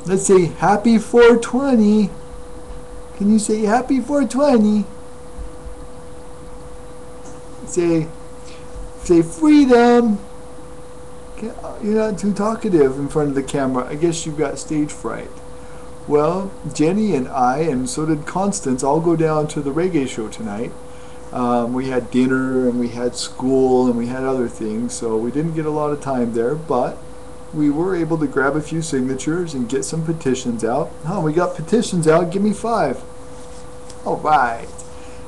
Let's say happy 420. Can you say happy 420? Say, say freedom. You're not too talkative in front of the camera. I guess you've got stage fright. Well, Jenny and I, and so did Constance, all go down to the reggae show tonight. We had dinner and we had school and we had other things, so we didn't get a lot of time there, but we were able to grab a few signatures and get some petitions out. Oh, we got petitions out. Give me 5. All right.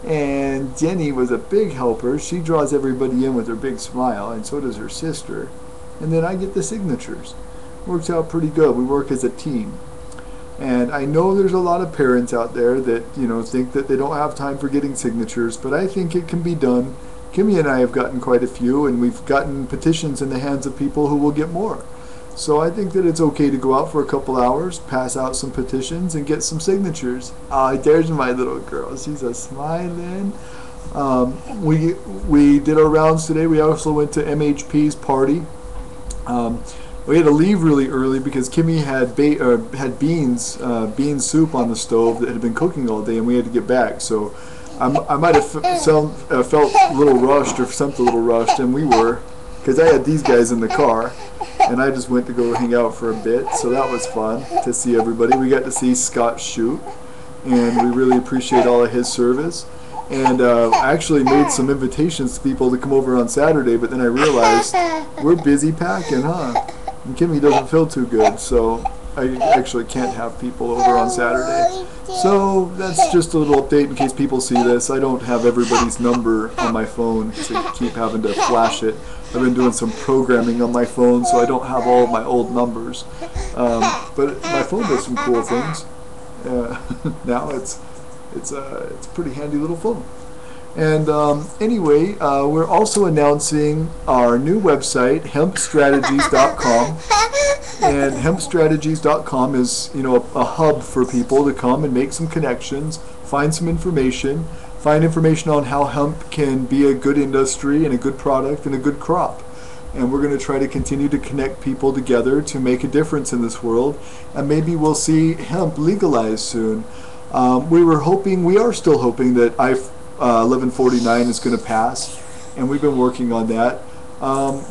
And Jenny was a big helper. She draws everybody in with her big smile, and so does her sister. And then I get the signatures. Works out pretty good. We work as a team. And I know there's a lot of parents out there that, think that they don't have time for getting signatures, but I think it can be done. Kimmy and I have gotten quite a few, and we've gotten petitions in the hands of people who will get more. So I think that it's okay to go out for a couple hours, pass out some petitions, and get some signatures. There's my little girl. She's a smiling. We did our rounds today. We also went to MHP's party. We had to leave really early because Kimmy had bean soup on the stove that had been cooking all day, and we had to get back. So I might have felt a little rushed or something a little rushed, and we were, because I had these guys in the car, and I just went to go hang out for a bit. So that was fun to see everybody. We got to see Scott shoot, and we really appreciate all of his service. And I actually made some invitations to people to come over on Saturday, but then I realized we're busy packing, huh? And Kimmy doesn't feel too good, so I actually can't have people over on Saturday. So that's just a little update in case people see this. I don't have everybody's number on my phone to keep having to flash it. I've been doing some programming on my phone, so I don't have all of my old numbers. But my phone does some cool things. Now it's a pretty handy little phone. And anyway, we're also announcing our new website, hempstrategies.com. And hempstrategies.com is, a hub for people to come and make some connections, find some information, find information on how hemp can be a good industry and a good product and a good crop. And we're going to try to continue to connect people together to make a difference in this world. And maybe we'll see hemp legalized soon. We are still hoping that 1149 is going to pass, and we've been working on that.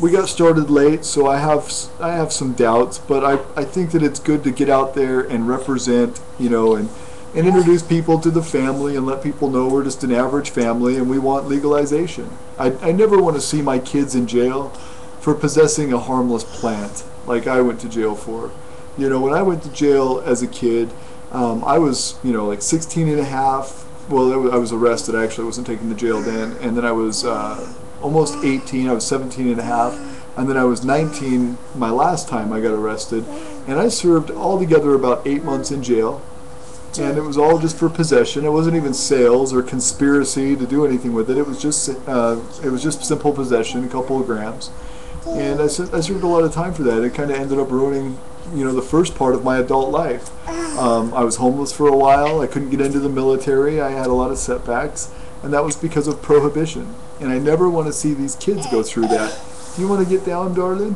We got started late, so I have some doubts, but I think that it's good to get out there and represent, and introduce people to the family and let people know we're just an average family and we want legalization. I never want to see my kids in jail for possessing a harmless plant like I went to jail for. When I went to jail as a kid, I was, like 16 and a half. Well, I was arrested. I actually wasn't taken to jail then. And then I was almost 18. I was 17 and a half. And then I was 19 my last time I got arrested. And I served altogether about 8 months in jail. And it was all just for possession. It wasn't even sales or conspiracy to do anything with it. It was just simple possession, a couple of grams. And I served a lot of time for that. It kind of ended up ruining, the first part of my adult life. I was homeless for a while. I couldn't get into the military. I had a lot of setbacks, and that was because of prohibition. And I never want to see these kids go through that. Do you want to get down, darling?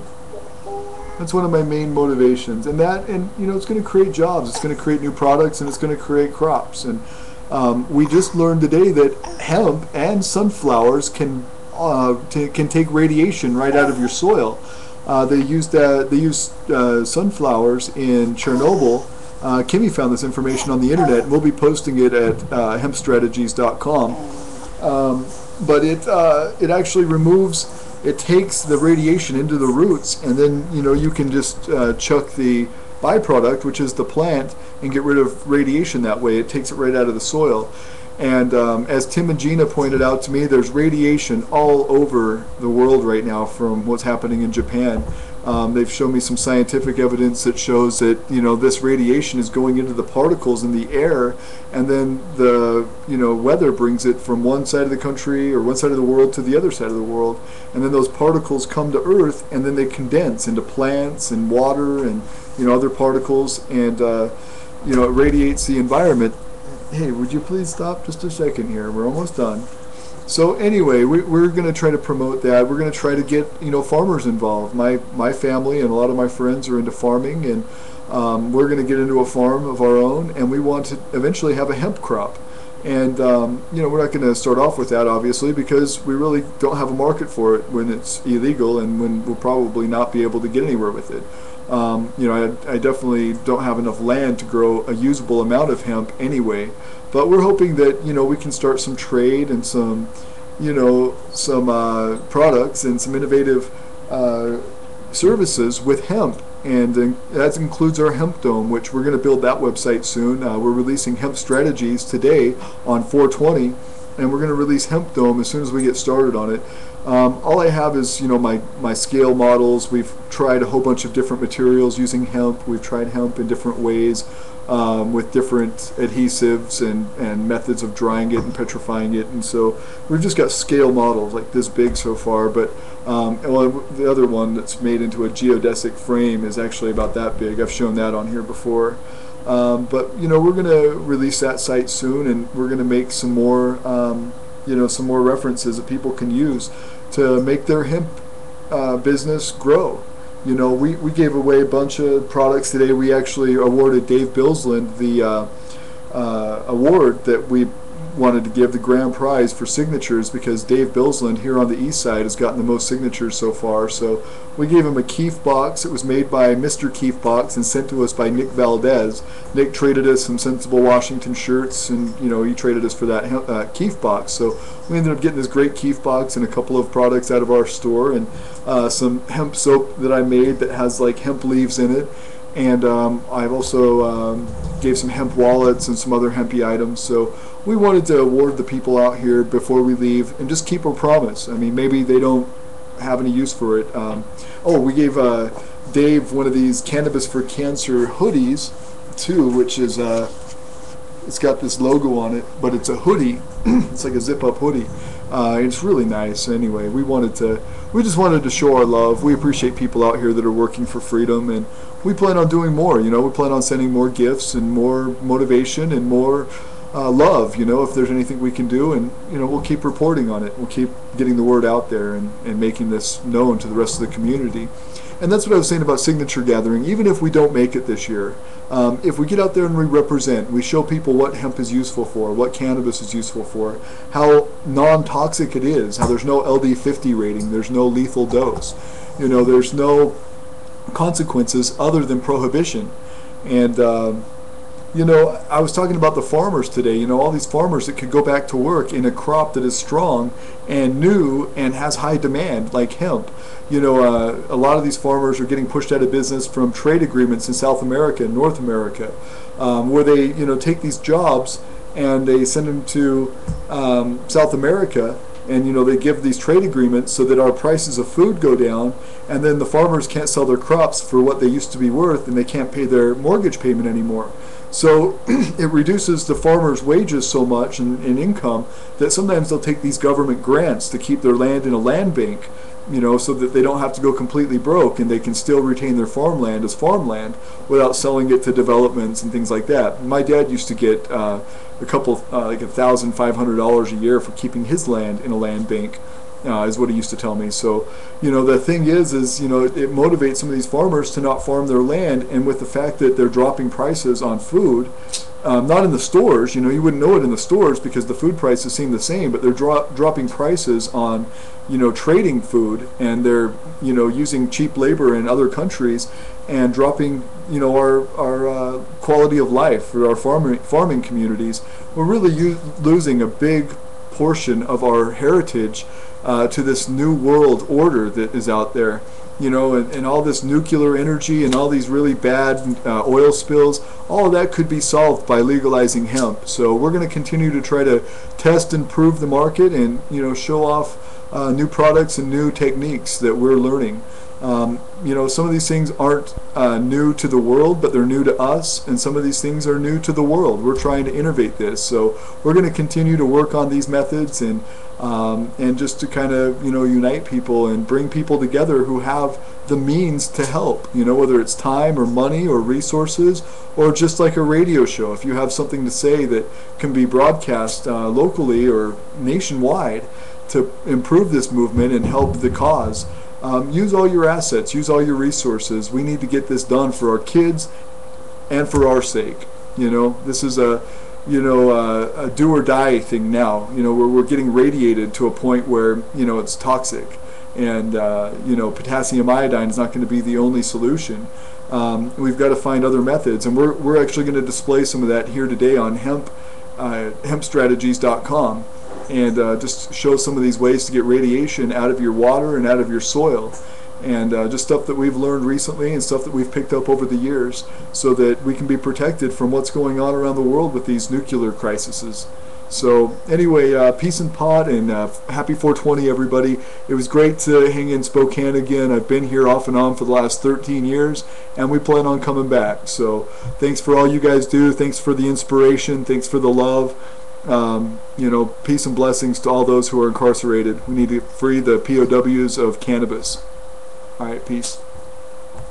That's one of my main motivations. And it's going to create jobs. It's going to create new products, and it's going to create crops. And we just learned today that hemp and sunflowers can take radiation right out of your soil. They used sunflowers in Chernobyl. Kimmy found this information on the internet, and we'll be posting it at hempstrategies.com. But it actually takes the radiation into the roots, and then you can just chuck the byproduct, which is the plant, and get rid of radiation that way. It takes it right out of the soil. And as Tim and Gina pointed out to me, there's radiation all over the world right now from what's happening in Japan. They've shown me some scientific evidence that shows that this radiation is going into the particles in the air, and then the weather brings it from one side of the country or one side of the world to the other side of the world, and then those particles come to Earth, and then they condense into plants and water and other particles, and it radiates the environment. Hey, would you please stop just a second here? We're almost done. So anyway, we're going to try to promote that. We're going to try to get, farmers involved. My family and a lot of my friends are into farming, and we're going to get into a farm of our own, and we want to eventually have a hemp crop. And we're not going to start off with that, obviously, because we really don't have a market for it when it's illegal, and when we'll probably not be able to get anywhere with it. I definitely don't have enough land to grow a usable amount of hemp anyway. But we're hoping that we can start some trade and some products and some innovative services with hemp. And that includes our hemp dome, which we're going to build that website soon. We're releasing Hemp Strategies today on 4/20, and we're going to release Hemp Dome as soon as we get started on it. All I have is my scale models. We've tried a whole bunch of different materials using hemp. We've tried hemp in different ways with different adhesives and methods of drying it and petrifying it. And so we've just got scale models like this big so far. But the other one that's made into a geodesic frame is actually about that big. I've shown that on here before. But we're going to release that site soon, and we're going to make some more some more references that people can use to make their hemp business grow. We gave away a bunch of products today. We actually awarded Dave Billsland the award that we wanted to give, the grand prize for signatures, because Dave Billsland here on the east side has gotten the most signatures so far. So we gave him a Keef box. It was made by Mr. Keef Box and sent to us by Nick Valdez. Nick traded us some Sensible Washington shirts, and he traded us for that Keef box. So we ended up getting this great Keef box and a couple of products out of our store, and some hemp soap that I made that has like hemp leaves in it. And I've also gave some hemp wallets and some other hempy items. So we wanted to award the people out here before we leave and just keep our promise. I mean, maybe they don't have any use for it. We gave Dave one of these Cannabis for Cancer hoodies too, which is it's got this logo on it, but it's a hoodie. It's like a zip-up hoodie. It's really nice. Anyway, we just wanted to show our love. We appreciate people out here that are working for freedom, and we plan on doing more. We plan on sending more gifts and more motivation and more love. If there's anything we can do, and we'll keep reporting on it. We'll keep getting the word out there and making this known to the rest of the community. And that's what I was saying about signature gathering. Even if we don't make it this year, if we get out there and we represent, we show people what hemp is useful for, what cannabis is useful for, how non-toxic it is, how there's no LD50 rating, there's no lethal dose, there's no consequences other than prohibition. And I was talking about the farmers today, all these farmers that could go back to work in a crop that is strong and new and has high demand, like hemp. A lot of these farmers are getting pushed out of business from trade agreements in South America and North America, where they, take these jobs and they send them to South America, and they give these trade agreements so that our prices of food go down, and then the farmers can't sell their crops for what they used to be worth, and they can't pay their mortgage payment anymore. So it reduces the farmers' wages so much and income that sometimes they'll take these government grants to keep their land in a land bank, so that they don't have to go completely broke, and they can still retain their farmland as farmland without selling it to developments and things like that. My dad used to get like $1,500 a year for keeping his land in a land bank, is what he used to tell me. So, the thing is it motivates some of these farmers to not farm their land, and with the fact that they're dropping prices on food, not in the stores, you wouldn't know it in the stores because the food prices seem the same, but they're dropping prices on, trading food, and they're, using cheap labor in other countries and dropping, our quality of life for our farming communities. We're really losing a big portion of our heritage to this new world order that is out there, and all this nuclear energy and all these really bad oil spills. All of that could be solved by legalizing hemp. So we're going to continue to try to test and prove the market, and show off new products and new techniques that we're learning. You know, some of these things aren't new to the world, but they're new to us, and some of these things are new to the world. We're trying to innovate this, so we're going to continue to work on these methods and just to kind of, you know, unite people and bring people together who have the means to help, you know, whether it's time or money or resources, or just like a radio show. If you have something to say that can be broadcast locally or nationwide to improve this movement and help the cause, use all your assets, use all your resources. We need to get this done for our kids and for our sake. You know, this is a do or die thing now. You know, where we're getting radiated to a point where, you know, it's toxic, and you know, potassium iodine is not going to be the only solution. We've got to find other methods, and we're actually going to display some of that here today on hempstrategies.com, and just show some of these ways to get radiation out of your water and out of your soil, and just stuff that we've learned recently and stuff that we've picked up over the years, so that we can be protected from what's going on around the world with these nuclear crises. So anyway, peace and pot, and happy 420, everybody. It was great to hang in Spokane again. I've been here off and on for the last 13 years, and we plan on coming back. So thanks for all you guys do. Thanks for the inspiration. Thanks for the love. You know, peace and blessings to all those who are incarcerated. We need to free the POWs of cannabis. All right, peace.